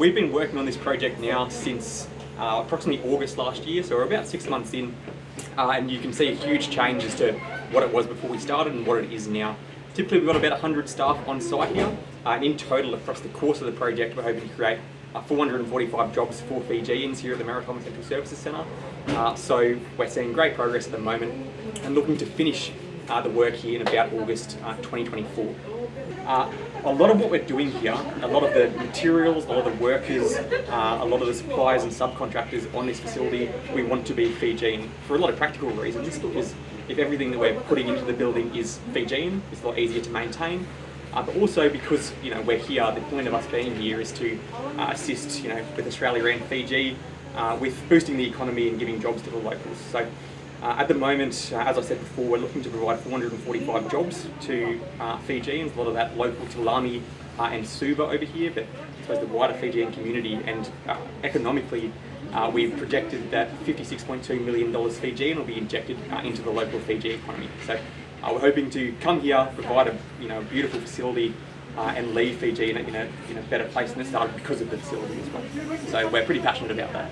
We've been working on this project now since approximately August last year, so we're about 6 months in, and you can see a huge change as to what it was before we started and what it is now. Typically we've got about 100 staff on site here, and in total across the course of the project we're hoping to create 445 jobs for Fijians here at the Maritime Essential Services Centre. So we're seeing great progress at the moment and looking to finish the work here in about August 2024. A lot of what we're doing here, a lot of the materials, a lot of the workers, a lot of the suppliers and subcontractors on this facility, we want to be Fijian for a lot of practical reasons, because if everything that we're putting into the building is Fijian, it's a lot easier to maintain. But also because we're here, the point of us being here is to assist with Australia and Fiji with boosting the economy and giving jobs to the locals. So at the moment, as I said before, we're looking to provide 445 jobs to Fijians, a lot of that local to Lami and Suva over here, but I suppose the wider Fijian community, and economically we've projected that $56.2 million Fijian will be injected into the local Fiji economy. So we're hoping to come here, provide a beautiful facility and leave Fiji in a better place than it started because of the facility as well. So we're pretty passionate about that.